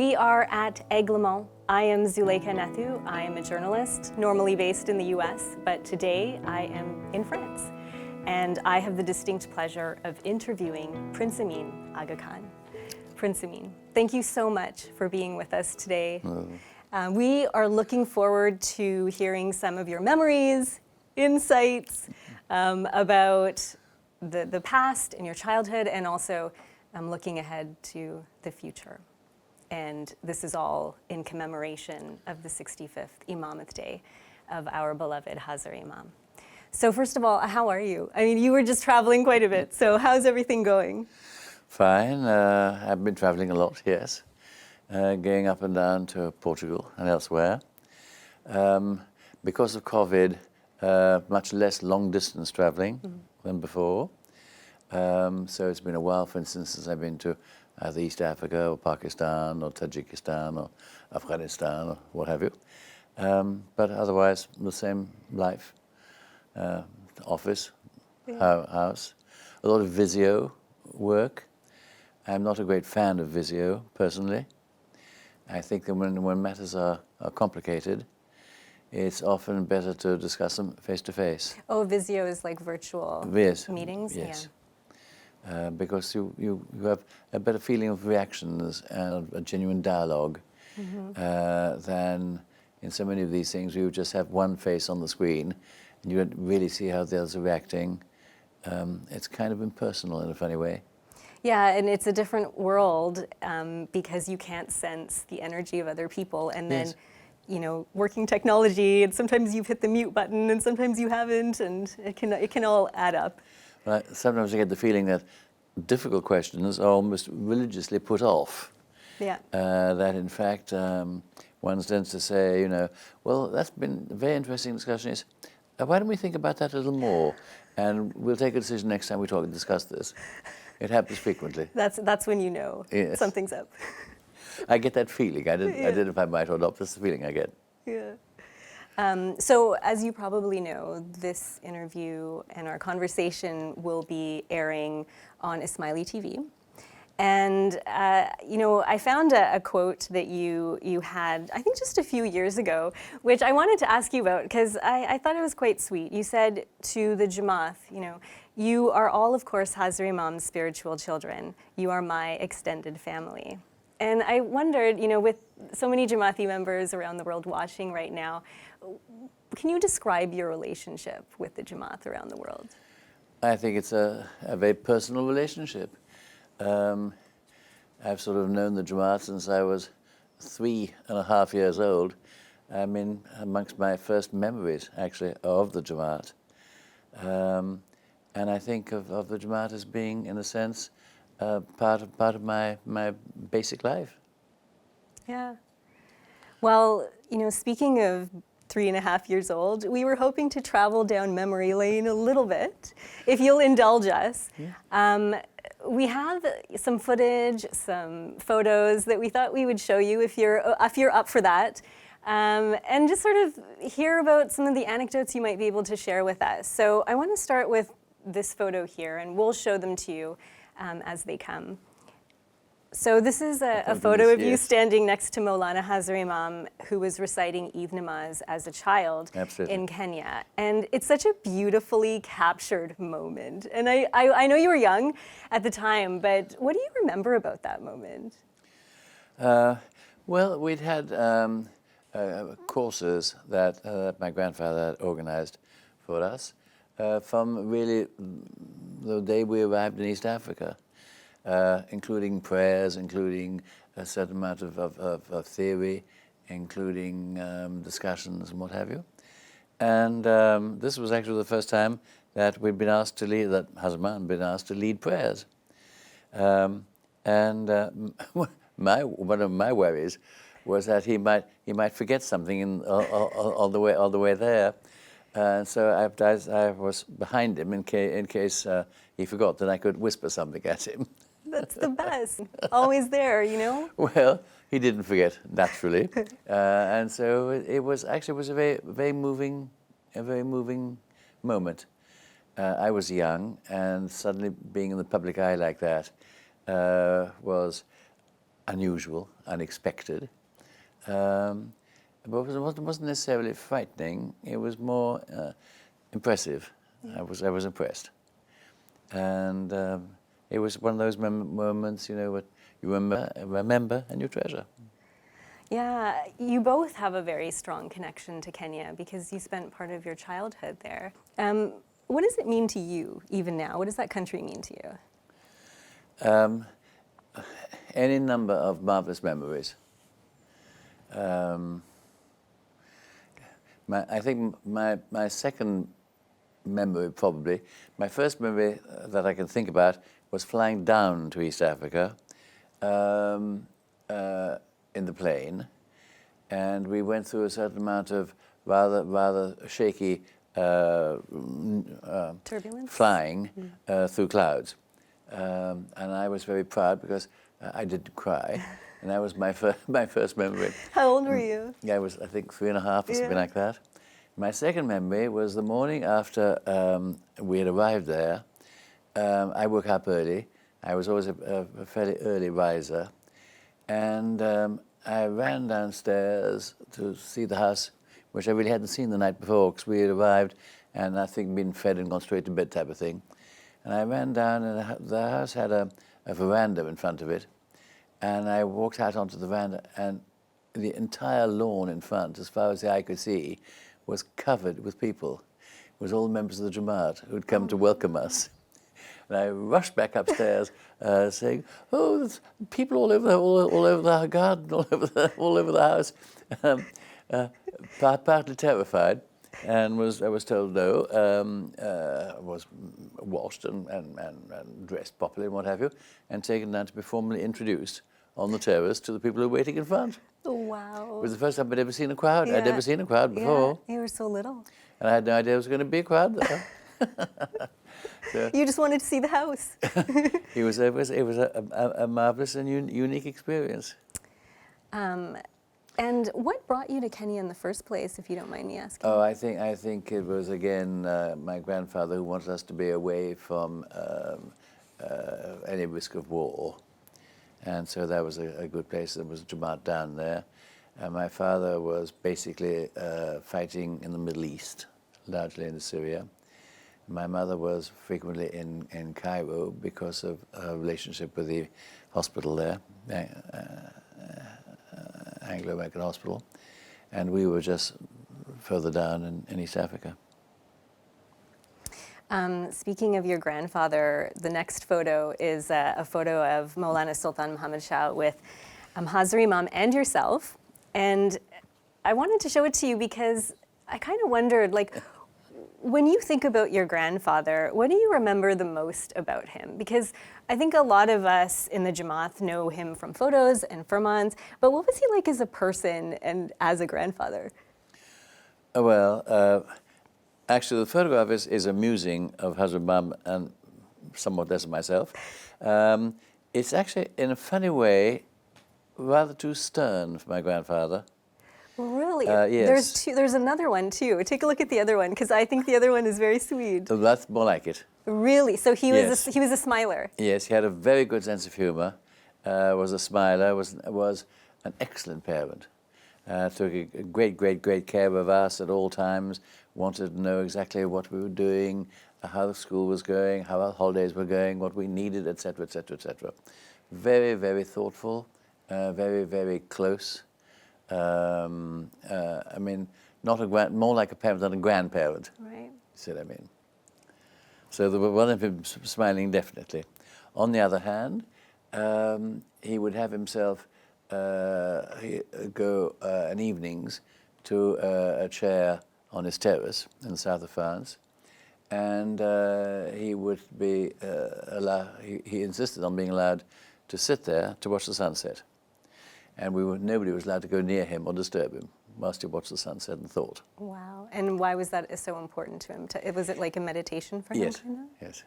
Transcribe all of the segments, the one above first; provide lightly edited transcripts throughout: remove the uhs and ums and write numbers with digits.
We are at Aiglemont. I am Zuleika Nathu. I am a journalist, normally based in the US, but today I am in France. And I have the distinct pleasure of interviewing Prince Amyn Aga Khan. Prince Amyn, thank you so much for being with us today. We are looking forward to hearing some of your memories, insights about the past and your childhood, and also looking ahead to the future. And this is all in commemoration of the 65th Imamate Day of our beloved Hazar Imam. So first of all, how are you? I mean, you were just traveling quite a bit, so how's everything going? Fine. I've been traveling a lot, yes. Going up and down to Portugal and elsewhere. Because of COVID, much less long-distance traveling than before. So it's been a while, for instance, since I've been to either East Africa or Pakistan or Tajikistan or Afghanistan or what have you. But otherwise, the same life. Office, house, a lot of Visio work. I'm not a great fan of Visio, personally. I think that when matters are complicated, it's often better to discuss them face-to-face. Oh, Visio is like virtual meetings? Yes. Yeah. Because you have a better feeling of reactions and a genuine dialogue than in so many of these things you just have one face on the screen and you don't really see how the others are reacting. It's kind of impersonal in a funny way. Yeah, and it's a different world because you can't sense the energy of other people. And then, you know, working technology, and sometimes you've hit the mute button and sometimes you haven't, and it can all add up. Right. Sometimes I get the feeling that difficult questions are almost religiously put off. Yeah. That in fact, one tends to say, you know, well, that's been a very interesting discussion. Is why don't we think about that a little more, and we'll take a decision next time we talk and discuss this. It happens frequently. That's when you know something's up. I get that feeling. I don't know if I might or not. That's the feeling I get. Yeah. So as you probably know, this interview and our conversation will be airing on Ismaili TV. And, you know, I found a quote that you had, I think just a few years ago, which I wanted to ask you about because I thought it was quite sweet. You said to the Jamaat, you know, you are all, of course, Hazar Imam's spiritual children. You are my extended family. And I wondered, you know, with so many Jamaati members around the world watching right now, can you describe your relationship with the Jamaat around the world? I think it's a very personal relationship. I've sort of known the Jamaat since I was 3.5 years old. I mean, amongst my first memories, actually, of the Jamaat. And I think of the Jamaat as being, in a sense, part of my basic life. Yeah. Well, you know, speaking of 3.5 years old, we were hoping to travel down memory lane a little bit, if you'll indulge us. Yeah. We have some footage, some photos that we thought we would show you if you're up for that, and just sort of hear about some of the anecdotes you might be able to share with us. So I want to start with this photo here, and we'll show them to you as they come. So this is a photo of you standing next to Mawlana Hazar Imam, who was reciting Eid Namaz as a child in Kenya. And it's such a beautifully captured moment. And I know you were young at the time, but what do you remember about that moment? Well, we'd had courses that my grandfather had organized for us from really the day we arrived in East Africa. Including prayers, including a certain amount of theory, including discussions and what have you. And this was actually the first time that we'd been asked to lead, that Hazar Imam had been asked to lead prayers. One of my worries was that he might forget something on the way there. So I was behind him in case he forgot, that I could whisper something at him. That's the best. Always there, you know? Well, he didn't forget, naturally. And so it was a very moving moment. I was young, and suddenly being in the public eye like that was unusual, unexpected. But it wasn't necessarily frightening. It was more impressive. I was impressed, and it was one of those moments, you know, what you remember and you treasure. Yeah, you both have a very strong connection to Kenya because you spent part of your childhood there. What does it mean to you, even now? What does that country mean to you? Any number of marvelous memories. I think my second memory, probably, my first memory that I can think about was flying down to East Africa in the plane, and we went through a certain amount of rather shaky Turbulence? flying through clouds. And I was very proud because I didn't cry. And that was my first memory. How old were you? Yeah, I was, I think, 3.5 or something like that. My second memory was the morning after we had arrived there. I woke up early. I was always a fairly early riser. And I ran downstairs to see the house, which I really hadn't seen the night before, because we had arrived and I think been fed and gone straight to bed type of thing. And I ran down, and the house had a veranda in front of it. And I walked out onto the veranda, and the entire lawn in front, as far as the eye could see, was covered with people. It was all members of the Jamaat who'd come to welcome us. And I rushed back upstairs, saying, "Oh, there's people all over the garden, all over the house." Partly terrified, and I was told no. I was washed and dressed properly and what have you, and taken down to be formally introduced on the terrace to the people who were waiting in front. Oh, wow. It was the first time I'd ever seen a crowd. Yeah. I'd never seen a crowd before. Yeah, you were so little. And I had no idea there was going to be a crowd there. So You just wanted to see the house. it was a marvelous and unique experience. And what brought you to Kenya in the first place, if you don't mind me asking? Oh, I think it was again my grandfather who wanted us to be away from any risk of war, and so that was a good place. There was a Jamaat down there. My father was basically fighting in the Middle East, largely in Syria. My mother was frequently in Cairo because of her relationship with the hospital there, Anglo-American hospital, and we were just further down in East Africa. Speaking of your grandfather, the next photo is a photo of Mawlana Sultan Mahomed Shah with Hazar Imam and yourself. And I wanted to show it to you because I kind of wondered, like, when you think about your grandfather, what do you remember the most about him? Because I think a lot of us in the Jamaat know him from photos and firmans, but what was he like as a person and as a grandfather? Well, actually the photograph is a musing of Hazar Imam and somewhat less of myself. It's actually, in a funny way, rather too stern for my grandfather. Really? Yes. There's another one too. Take a look at the other one, because I think the other one is very sweet. So that's more like it. Really? So he was Yes. he was a smiler. Yes, he had a very good sense of humor, was a smiler, was an excellent parent. Took a great care of us at all times, wanted to know exactly what we were doing, how the school was going, how our holidays were going, what we needed, etc., etc., etc. Very thoughtful, very close. I mean, more like a parent than a grandparent. Right. You see what I mean? So there were one of him smiling, definitely. On the other hand, he would have himself go in evenings to a chair on his terrace in the south of France, and he would be he insisted on being allowed to sit there to watch the sunset. And nobody was allowed to go near him or disturb him whilst he watched the sunset and thought. Wow. And why was that so important to him? Was it like a meditation for him? Yes, Kind of?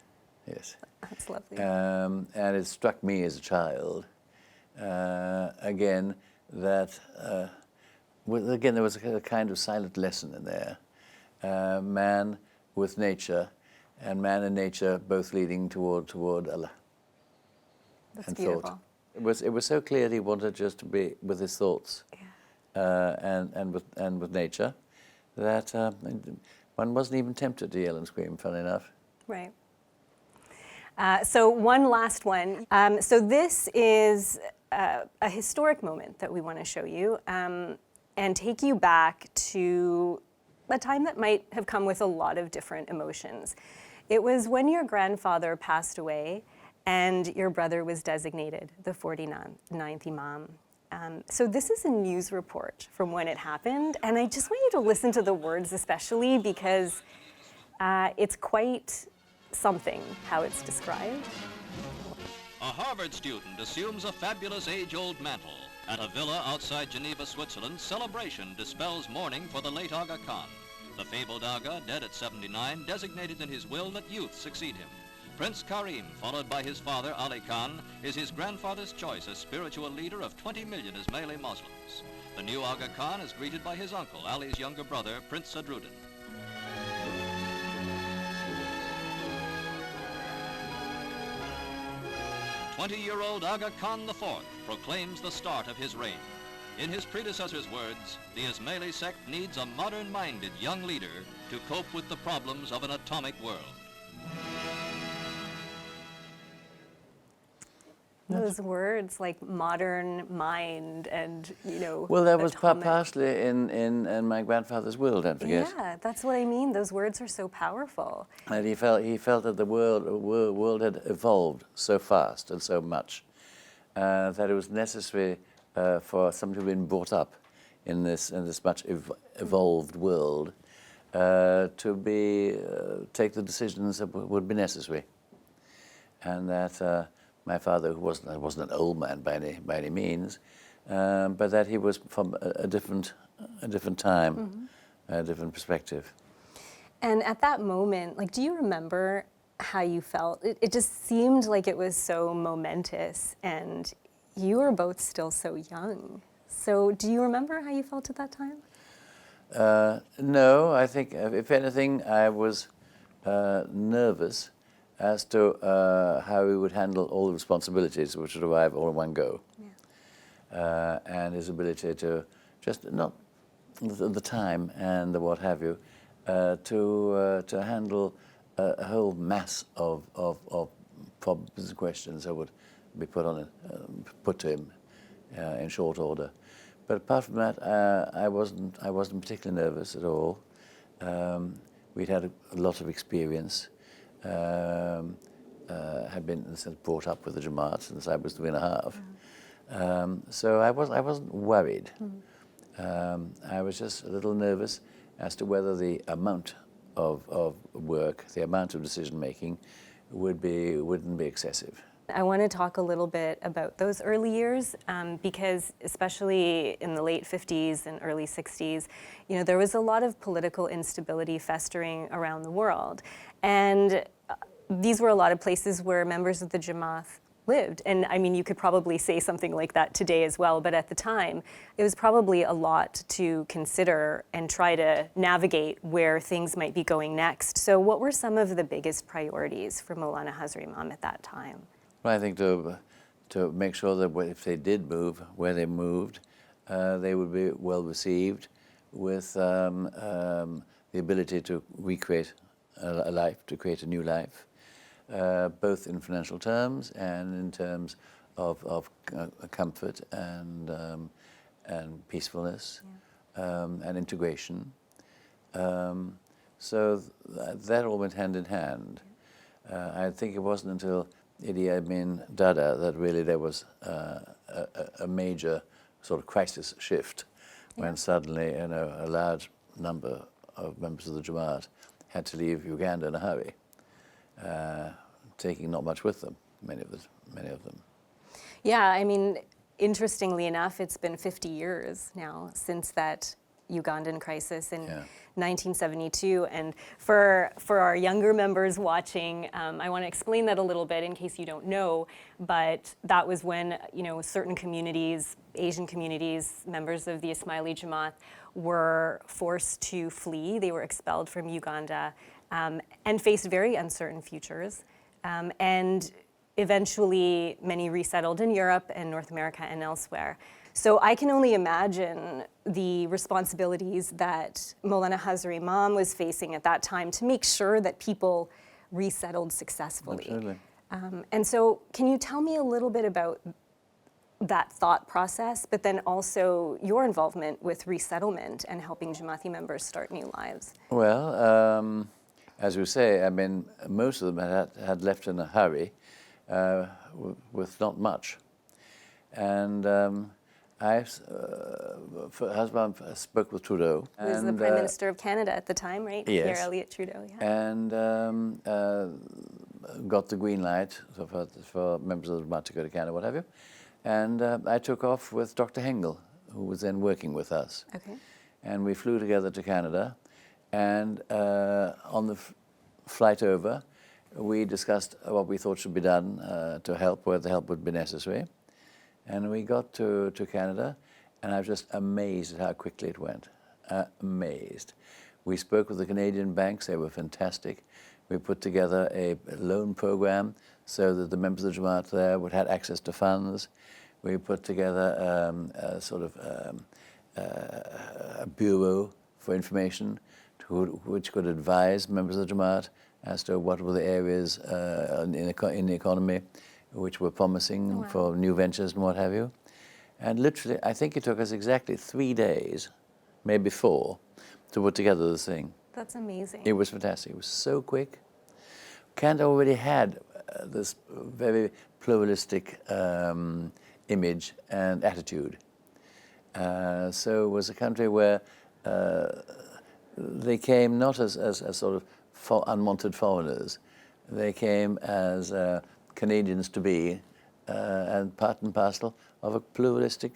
yes. That's lovely. And it struck me as a child, again, that, again, there was a kind of silent lesson in there. Man with nature, and man and nature both leading toward Allah. That's and beautiful. thought. It was so clear that he wanted just to be with his thoughts, and with nature, that one wasn't even tempted to yell and scream. Funny enough. Right. So one last one. So this is a historic moment that we want to show you, and take you back to a time that might have come with a lot of different emotions. It was when your grandfather passed away and your brother was designated the 49th Imam. So this is a news report from when it happened, and I just want you to listen to the words especially, because it's quite something how it's described. A Harvard student assumes a fabulous age-old mantle. At a villa outside Geneva, Switzerland, celebration dispels mourning for the late Aga Khan. The fabled Aga, dead at 79, designated in his will that youth succeed him. Prince Karim, followed by his father Ali Khan, is his grandfather's choice as spiritual leader of 20 million Ismaili Muslims. The new Aga Khan is greeted by his uncle, Ali's younger brother, Prince Sadruddin. "20-year-old Aga Khan IV proclaims the start of his reign. In his predecessor's words, the Ismaili sect needs a modern-minded young leader to cope with the problems of an atomic world." Those words like modern mind and, you know, Well, that was atomic. partially in my grandfather's will. Don't forget. Yeah, that's what I mean. Those words are so powerful. And he felt that the world had evolved so fast and so much that it was necessary for somebody who had been brought up in this much evolved world to take the decisions that would be necessary, and that my father, who wasn't an old man by any means, but that he was from a different time, a different perspective. And at that moment, like, do you remember how you felt? It just seemed like it was so momentous, and you were both still so young. So do you remember how you felt at that time? No, I think, if anything, I was nervous as to how he would handle all the responsibilities which would arrive all in one go. Yeah. And his ability to just, not the time and the what have you, to handle a whole mass of problems and questions that would be put to him in short order. But apart from that, I wasn't particularly nervous at all. We'd had a lot of experience. Had been in a sense brought up with the Jamaat since I was 2.5. So I wasn't worried. I was just a little nervous as to whether the amount of work, the amount of decision making, wouldn't be excessive. I want to talk a little bit about those early years, because especially in the late 50s and early 60s, you know, there was a lot of political instability festering around the world. And these were a lot of places where members of the Jamaat lived. And I mean, you could probably say something like that today as well, but at the time, it was probably a lot to consider and try to navigate where things might be going next. So what were some of the biggest priorities for Mawlana Hazar Imam at that time? Well, I think to make sure that if they did move, where they moved, they would be well received, with the ability to recreate a life, to create a new life, both in financial terms and in terms of comfort and peacefulness, and integration. So that all went hand in hand. I think it wasn't until Amyn Aga that really there was a major sort of crisis shift, when suddenly, you know, a large number of members of the Jamaat had to leave Uganda in a hurry, taking not much with them, many of them. Yeah, I mean, interestingly enough, it's been 50 years now since that Ugandan crisis in 1972. And for our younger members watching, I want to explain that a little bit in case you don't know, but that was when, you know, certain communities, Asian communities, members of the Ismaili Jamaat, were forced to flee. They were expelled from Uganda and faced very uncertain futures. And eventually many resettled in Europe and North America and elsewhere. So I can only imagine the responsibilities that Mawlana Hazar Imam was facing at that time to make sure that people resettled successfully. Absolutely. And so can you tell me a little bit about that thought process, but then also your involvement with resettlement and helping Jamaati members start new lives? Well, as you say, I mean, most of them had left in a hurry with not much. And husband spoke with Trudeau. Who was the Prime Minister of Canada at the time, right? Yes. Pierre Elliott Trudeau, yeah. And got the green light for members of the Jamaat to go to Canada, what have you. And I took off with Dr. Hengel, who was then working with us. Okay. And we flew together to Canada. And on the flight over, we discussed what we thought should be done to help, where the help would be necessary. And we got to Canada, and I was just amazed at how quickly it went. Amazed. We spoke with the Canadian banks. They were fantastic. We put together a loan program so that the members of the Jamaat there would have access to funds. We put together a sort of a bureau for information which could advise members of the Jamaat as to what were the areas in the economy which were promising for new ventures and what have you. And literally, I think it took us exactly 3 days, maybe 4, to put together the thing. That's amazing. It was fantastic. It was so quick. Canada already had this very pluralistic image and attitude. So it was a country where they came not as sort of unwanted foreigners. They came as Canadians to be, and part and parcel of a pluralistic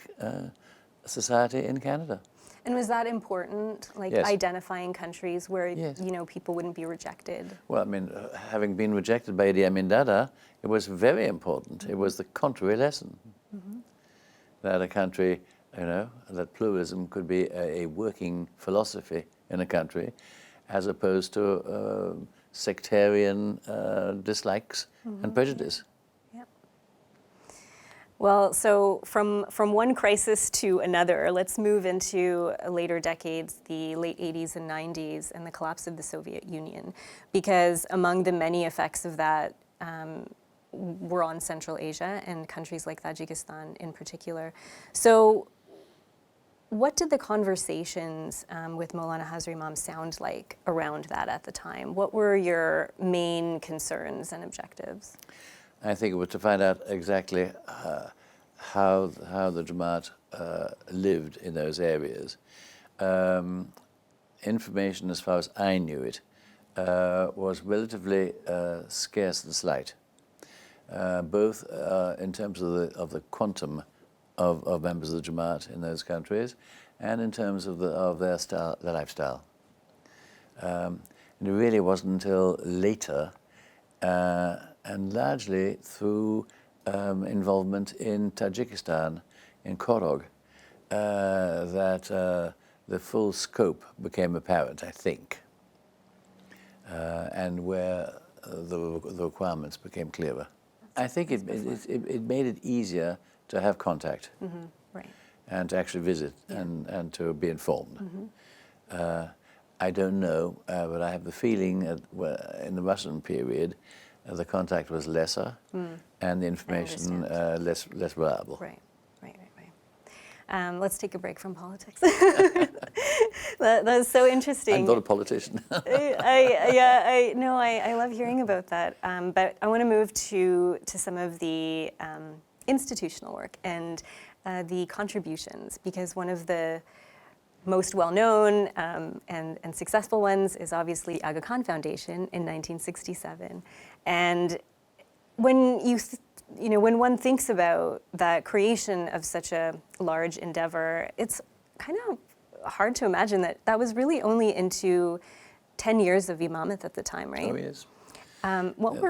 society in Canada. And was that important, like Yes. identifying countries where Yes. people wouldn't be rejected? Well, I mean, having been rejected by Amyn Aga, it was very important. It was the contrary lesson. That a country, that pluralism could be a working philosophy in a country, as opposed to sectarian dislikes and prejudice. Yep. Well, so from one crisis to another, let's move into later decades, the late 80s and 90s, and the collapse of the Soviet Union, because among the many effects of that were on Central Asia and countries like Tajikistan in particular. So what did the conversations with Mawlana Hazar Imam sound like around that at the time? What were your main concerns and objectives? I think it was to find out exactly how the Jamaat lived in those areas. Information, as far as I knew it, was relatively scarce and slight, both in terms of the quantum of members of the Jamaat in those countries, and in terms of their lifestyle. And it really wasn't until later, and largely through involvement in Tajikistan, in Korog, that the full scope became apparent, I think, and where the requirements became clearer. I think it made it easier to have contact, Right. and to actually visit, and to be informed. I don't know, but I have the feeling that in the Russian period, the contact was lesser, and the information less reliable. Right. Let's take a break from politics. That's so interesting. I'm not a politician. I love hearing about that. But I want to move to some of the institutional work and the contributions, because one of the most well-known and successful ones is obviously Aga Khan Foundation in 1967. And when when one thinks about the creation of such a large endeavor, it's kind of hard to imagine that was really only into 10 years of imamate at the time, right? Oh, yes. What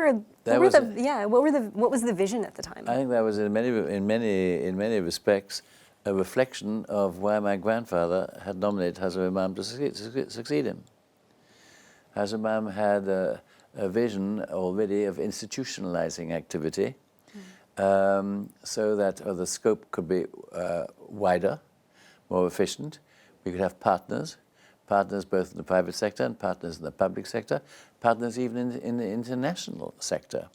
was the vision at the time? I think that was in many respects a reflection of why my grandfather had nominated Hazar Imam to succeed him. Hazar Imam had a vision already of institutionalizing activity, so that the scope could be wider, more efficient. We could have partners both in the private sector and partners in the public sector, partners even in the international sector.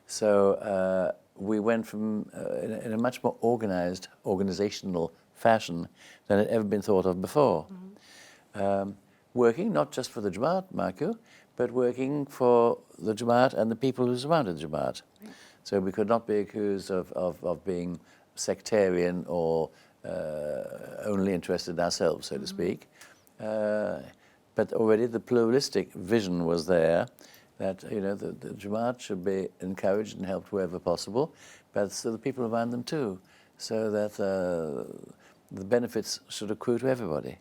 So we went from, in a much more organized, organizational fashion than had ever been thought of before. Working not just for the Jamaat, mark you, but working for the Jamaat and the people who surrounded the Jamaat. Right. So we could not be accused of being sectarian or only interested in ourselves, so to speak. But already the pluralistic vision was there, that the Jamaat should be encouraged and helped wherever possible, but so the people around them too, so that the benefits should accrue to everybody.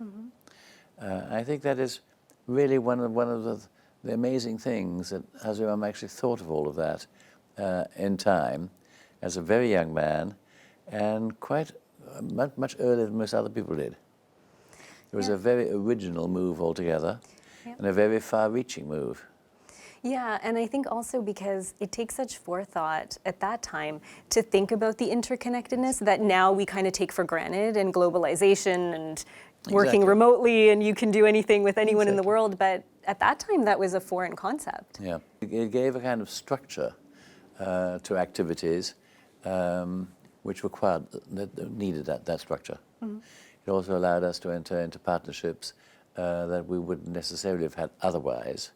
I think that is really one of the amazing things, that Hazar Imam actually thought of all of that in time, as a very young man, and quite much earlier than most other people did. It was a very original move altogether, and a very far-reaching move. Yeah, and I think also because it takes such forethought at that time to think about the interconnectedness that now we kind of take for granted, and globalization and working remotely, and you can do anything with anyone in the world. But at that time, that was a foreign concept. Yeah, it gave a kind of structure to activities which needed that structure. It also allowed us to enter into partnerships that we wouldn't necessarily have had otherwise.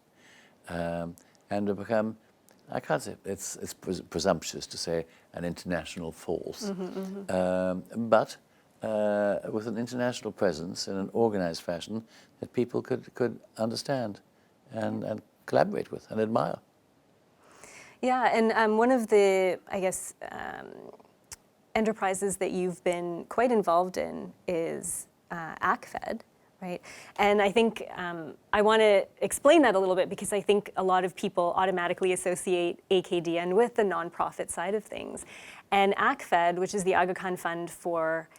And to become, I can't say, it's presumptuous to say an international force, but with an international presence in an organized fashion that people could understand and collaborate with and admire. Yeah, and one of the, I guess, enterprises that you've been quite involved in is ACFED. Right. And I think I want to explain that a little bit, because I think a lot of people automatically associate AKDN with the nonprofit side of things. And ACFED, which is the Aga Khan Fund for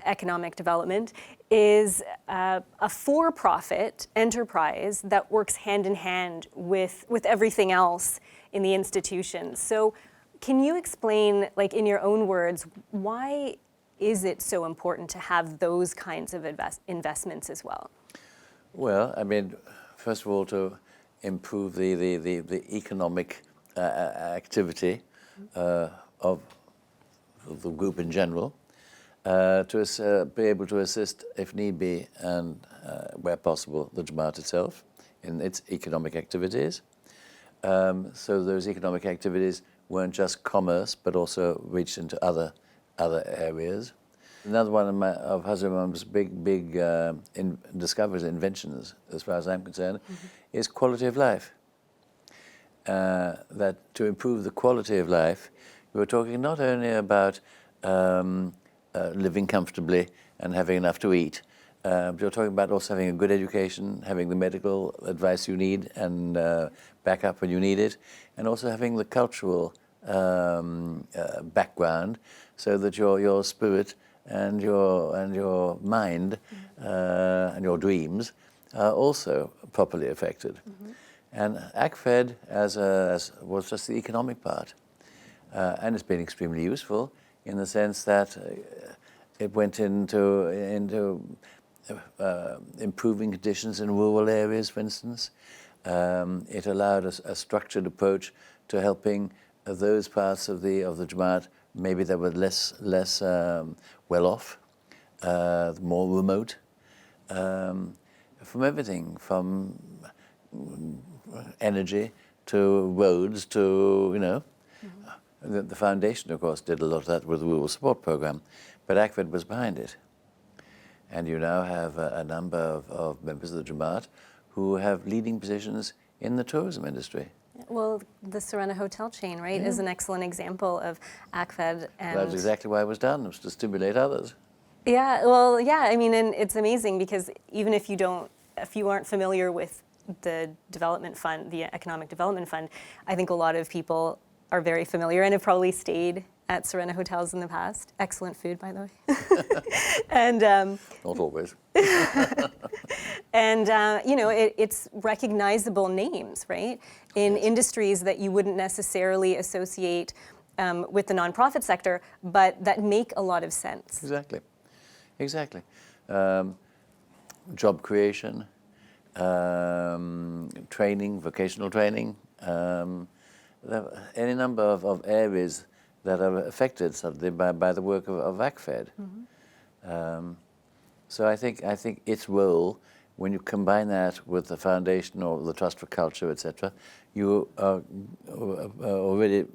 Economic Development, is a for-profit enterprise that works hand in hand with everything else in the institution. So can you explain, like in your own words, why is it so important to have those kinds of investments as well? Well, I mean, first of all, to improve the economic activity of the group in general, to be able to assist, if need be, and where possible, the Jamaat itself in its economic activities. So those economic activities weren't just commerce, but also reached into other areas. Another one of Hazar Imam's big discoveries, inventions, as far as I'm concerned, is quality of life. That to improve the quality of life, we were talking not only about living comfortably and having enough to eat, but you're talking about also having a good education, having the medical advice you need and backup when you need it, and also having the cultural background, so that your spirit and your mind and your dreams are also properly affected. And ACFED was just the economic part, and it's been extremely useful in the sense that it went into improving conditions in rural areas, for instance. It allowed us a structured approach to helping those parts of the Jamaat maybe that were less well off, more remote, from everything from energy to roads to the foundation, of course, did a lot of that with the rural support program, but ACFED was behind it. And you now have a number of members of the Jamaat who have leading positions in the tourism industry. Well, the Serena hotel chain, right, is an excellent example of ACFED. And that's exactly why it was done, was to stimulate others. Yeah, well, yeah, I mean, and it's amazing because even if you aren't familiar with the development fund, the Economic Development Fund, I think a lot of people are very familiar and have probably stayed at Serena hotels in the past. Excellent food, by the way. And not always. And, it's recognizable names, right? In industries that you wouldn't necessarily associate with the nonprofit sector, but that make a lot of sense. Exactly. Exactly. Job creation, training, vocational training, any number of areas that are affected suddenly by the work of ACFED. So I think its role, when you combine that with the foundation or the Trust for Culture, etc., you are already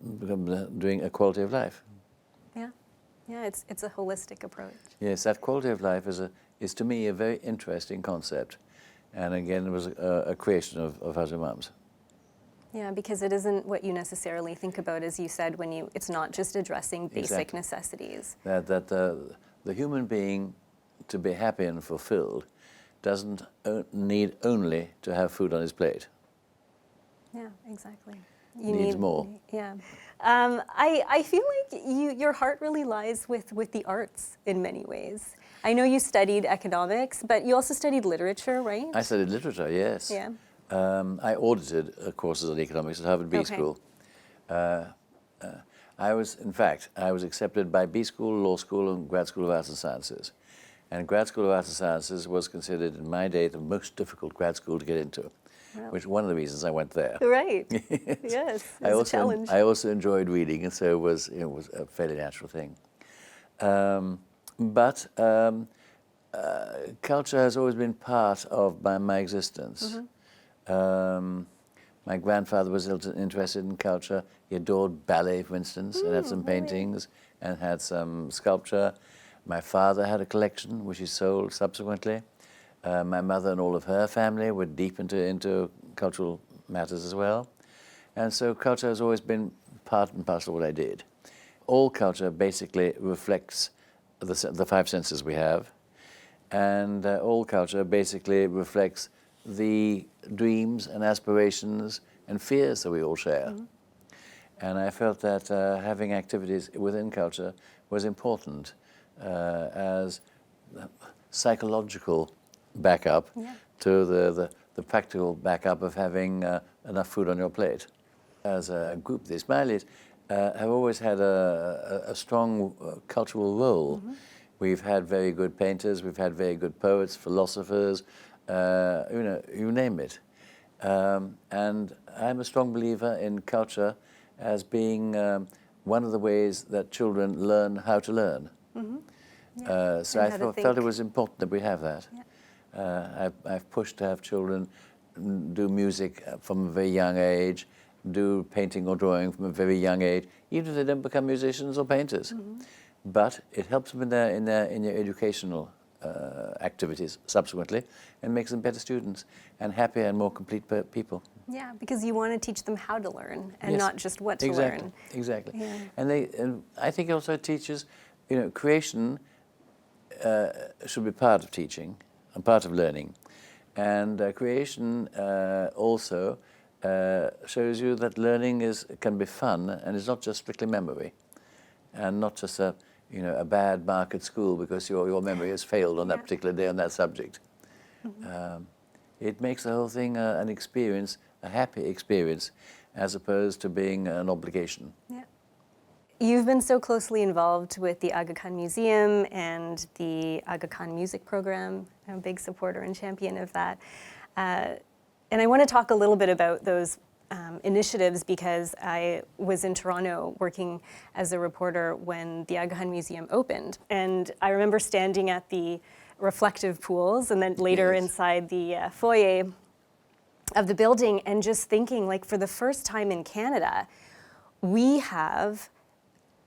doing a quality of life. Yeah, yeah, it's a holistic approach. Yes, that quality of life is to me a very interesting concept, and again, it was a creation of Hazar Imam's. Yeah, because it isn't what you necessarily think about, as you said, it's not just addressing basic necessities. That the human being, to be happy and fulfilled, doesn't need only to have food on his plate. Yeah, exactly. Needs more. Yeah. I feel like your heart really lies with the arts in many ways. I know you studied economics, but you also studied literature, right? I studied literature, yes. Yeah. I audited courses on economics at Harvard B School. I was accepted by B School, Law School, and Grad School of Arts and Sciences. And Grad School of Arts and Sciences was considered, in my day, the most difficult grad school to get into, which is one of the reasons I went there. Right. Yes, it's a challenge. I also enjoyed reading, and so it was a fairly natural thing. But culture has always been part of my existence. My grandfather was interested in culture. He adored ballet, for instance, and had some paintings and had some sculpture. My father had a collection, which he sold subsequently. My mother and all of her family were deep into cultural matters as well. And so culture has always been part and parcel of what I did. All culture basically reflects the five senses we have, and all culture basically reflects the dreams and aspirations and fears that we all share. And I felt that having activities within culture was important as psychological backup to the practical backup of having enough food on your plate. As a group, the Ismailis have always had a strong cultural role. We've had very good painters, we've had very good poets, philosophers, you name it. And I'm a strong believer in culture as being one of the ways that children learn how to learn. So I felt it was important that we have that. I've pushed to have children do music from a very young age, do painting or drawing from a very young age, even if they don't become musicians or painters. But it helps them in their educational activities subsequently, and makes them better students and happier and more complete people. Yeah, because you want to teach them how to learn and not just what to learn. Exactly. Yeah. And I think it also teaches, creation should be part of teaching and part of learning. And creation also shows you that learning can be fun, and it's not just strictly memory, and not just a bad mark at school because your memory has failed on that particular day on that subject. It makes the whole thing an experience, a happy experience, as opposed to being an obligation. Yeah. You've been so closely involved with the Aga Khan Museum and the Aga Khan Music Program. I'm a big supporter and champion of that. And I want to talk a little bit about those initiatives because I was in Toronto working as a reporter when the Aga Khan Museum opened. And I remember standing at the reflective pools and then later inside the foyer of the building and just thinking, like, for the first time in Canada, we have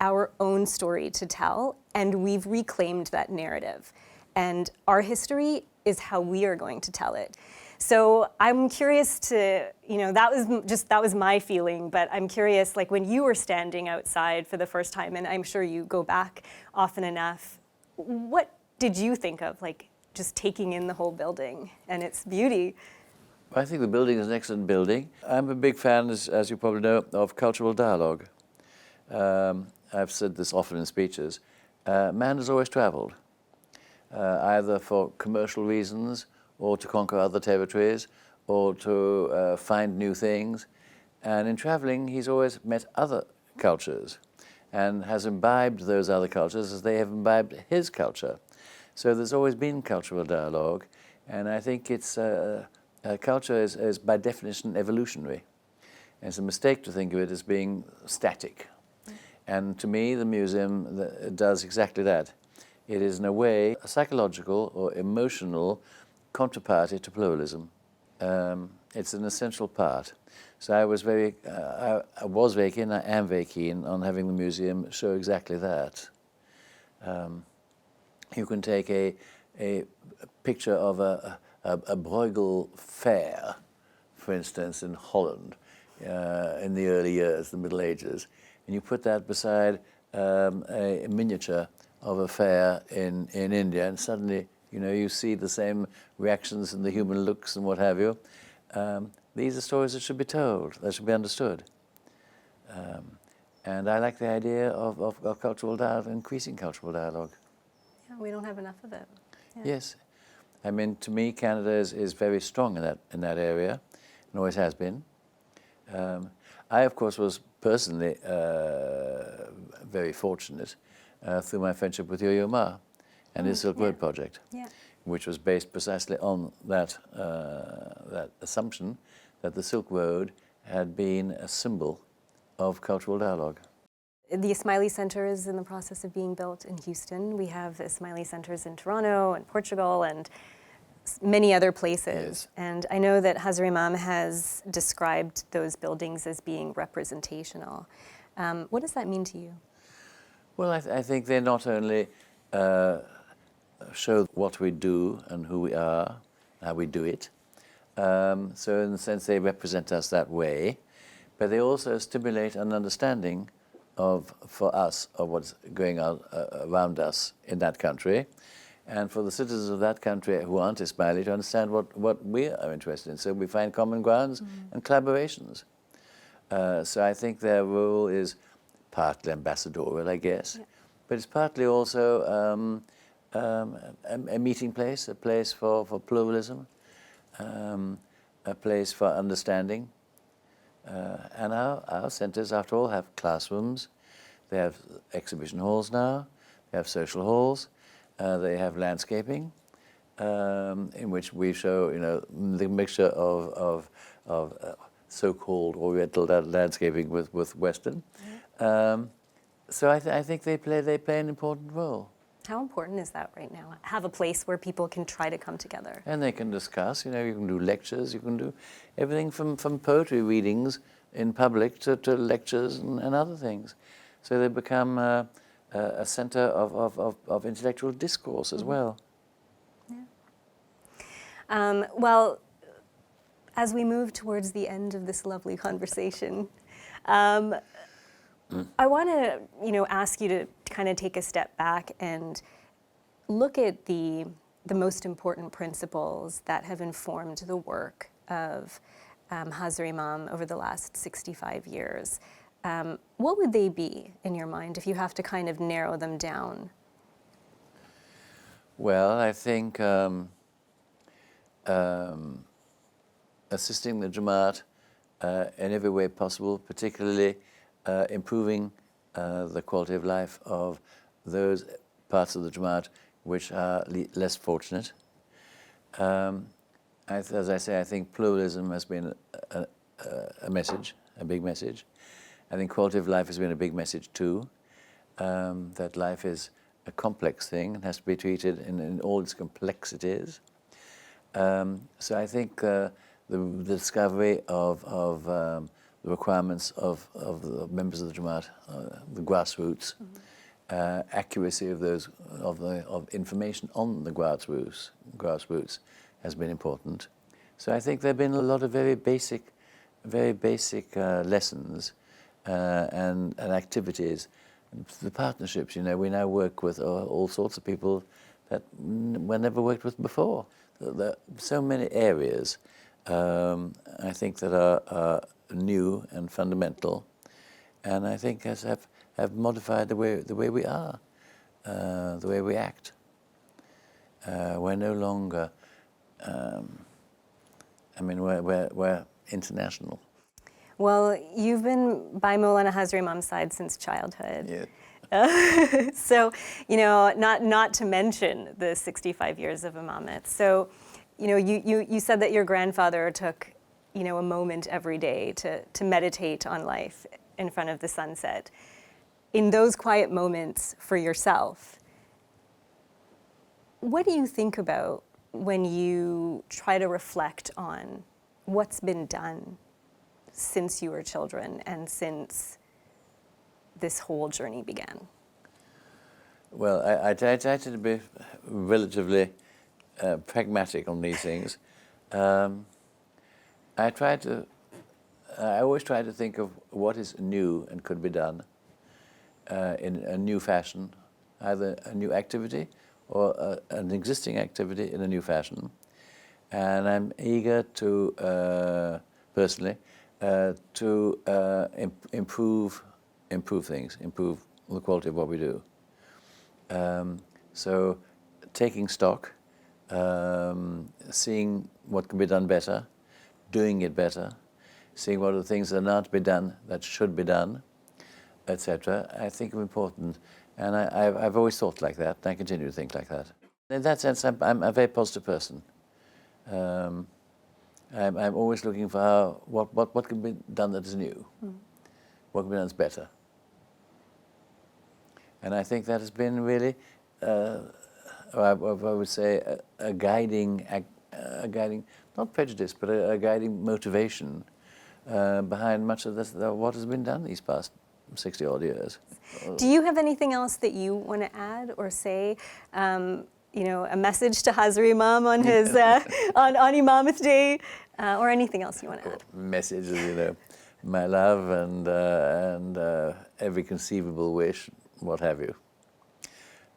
our own story to tell, and we've reclaimed that narrative. And our history is how we are going to tell it. So I'm curious to, that was my feeling, but I'm curious, like, when you were standing outside for the first time, and I'm sure you go back often enough, what did you think of, like, just taking in the whole building and its beauty? I think the building is an excellent building. I'm a big fan, as you probably know, of cultural dialogue. I've said this often in speeches. Man has always traveled, either for commercial reasons or to conquer other territories, or to find new things. And in traveling, he's always met other cultures and has imbibed those other cultures as they have imbibed his culture. So there's always been cultural dialogue, and I think it's culture is by definition evolutionary. And it's a mistake to think of it as being static. And to me, the museum does exactly that. It is, in a way, a psychological or emotional counterparty to pluralism. It's an essential part. So I was very keen, I am very keen on having the museum show exactly that. You can take a picture of a Bruegel fair, for instance, in Holland, in the early years, the Middle Ages, and you put that beside a miniature of a fair in India, and suddenly, you know, you see the same reactions and the human looks and what have you. These are stories that should be told, that should be understood. And I like the idea of cultural dialogue, increasing cultural dialogue. Yeah, we don't have enough of it. Yeah. Yes. I mean, to me, Canada is very strong in that area, and always has been. I, of course, was personally very fortunate through my friendship with Yo-Yo Ma and his Silk Road project, which was based precisely on that assumption that the Silk Road had been a symbol of cultural dialogue. The Smiley Centre is in the process of being built in Houston. We have Smiley Centres in Toronto and Portugal and many other places. Yes. And I know that Hazar Imam has described those buildings as being representational. What does that mean to you? Well, I think they not only show what we do and who we are, how we do it. So in a sense, they represent us that way, but they also stimulate an understanding for us, of what's going on around us in that country, and for the citizens of that country who aren't Ismaili to understand what we are interested in. So we find common grounds and collaborations. So I think their role is partly ambassadorial, I guess, but it's partly also a meeting place, a place for pluralism, a place for understanding. And our centres, after all, have classrooms, they have exhibition halls now, they have social halls, they have landscaping, in which we show, you know, the mixture of so-called Oriental landscaping with Western. So I think they play an important role. How important is that right now? Have a place where people can try to come together. And they can discuss, you know, you can do lectures, you can do everything from poetry readings in public to lectures and other things. So they become a center of intellectual discourse as well. Yeah. Well, as we move towards the end of this lovely conversation, I want to, you know, ask you to kind of take a step back and look at the most important principles that have informed the work of Hazar Imam over the last 65 years. What would they be in your mind if you have to kind of narrow them down? Well, I think assisting the Jamaat in every way possible, particularly improving the quality of life of those parts of the Jamaat which are less fortunate. As I say, I think pluralism has been a message, a big message. I think quality of life has been a big message too, that life is a complex thing and has to be treated in all its complexities. So I think the discovery of the requirements of the members of the Jamaat, the grassroots, accuracy of those of information on the grassroots has been important. So I think there have been a lot of very basic lessons and activities. The partnerships, you know, we now work with all sorts of people that were never worked with before. There are so many areas, I think, that are new and fundamental, and I think have modified the way we are, the way we act. We're no longer I mean, we're international. Well, you've been by Mawlana Hazar Imam's side since childhood. Yeah. So, you know, not to mention the 65 years of imamate. So, you know, you said that your grandfather took, you know, a moment every day to meditate on life in front of the sunset. In those quiet moments for yourself, what do you think about when you try to reflect on what's been done since you were children and since this whole journey began? Well, I try to be relatively pragmatic on these things. I always try to think of what is new and could be done in a new fashion, either a new activity or an existing activity in a new fashion. And I'm eager to, personally, to improve things, improve the quality of what we do. So taking stock, seeing what can be done better, doing it better, seeing what are the things that are not to be done that should be done, etc. I think are important. And I've always thought like that, and I continue to think like that. In that sense, I'm a very positive person. I'm always looking for what can be done that is new, what can be done that's better. And I think that has been really, I would say, a guiding, not prejudice, but a guiding motivation behind much of this, what has been done these past 60-odd years. Do you have anything else that you want to add or say? You know, a message to Hazar Imam on his on Imamate Day, or anything else you want to add? Messages, you know, my love and every conceivable wish, what have you.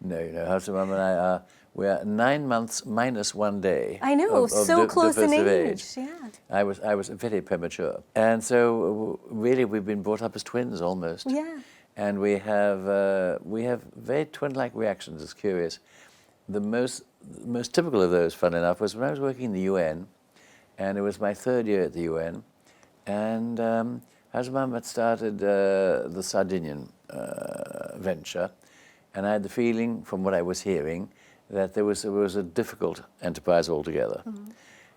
No, you know, Hazar Imam and I we are 9 months minus 1 day. I know, of so close in age. Yeah. I was very premature, and so really we've been brought up as twins almost. Yeah. And we have very twin-like reactions. It's curious. The most typical of those, fun enough, was when I was working in the UN, and it was my 3rd year at the UN, and Hazar Imam had started the Sardinian venture, and I had the feeling, from what I was hearing, that it was a difficult enterprise altogether.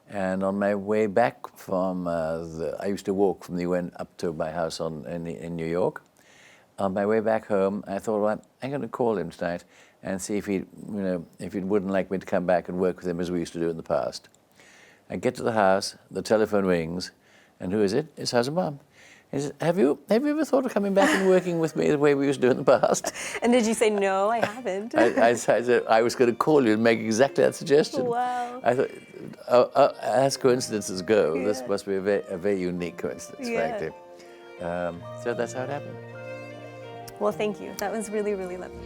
And on my way back from I used to walk from the UN up to my house in New York. On my way back home, I thought, well, I'm going to call him tonight and see if he wouldn't like me to come back and work with him as we used to do in the past. I get to the house, the telephone rings, and who is it? It's Hazar Imam. He says, have you ever thought of coming back and working with me the way we used to do in the past? And did you say, no, I haven't? I said, I was going to call you and make exactly that suggestion. Wow. I thought, as coincidences go, this must be a very unique coincidence, frankly. So that's how it happened. Well, thank you. That was really, really lovely.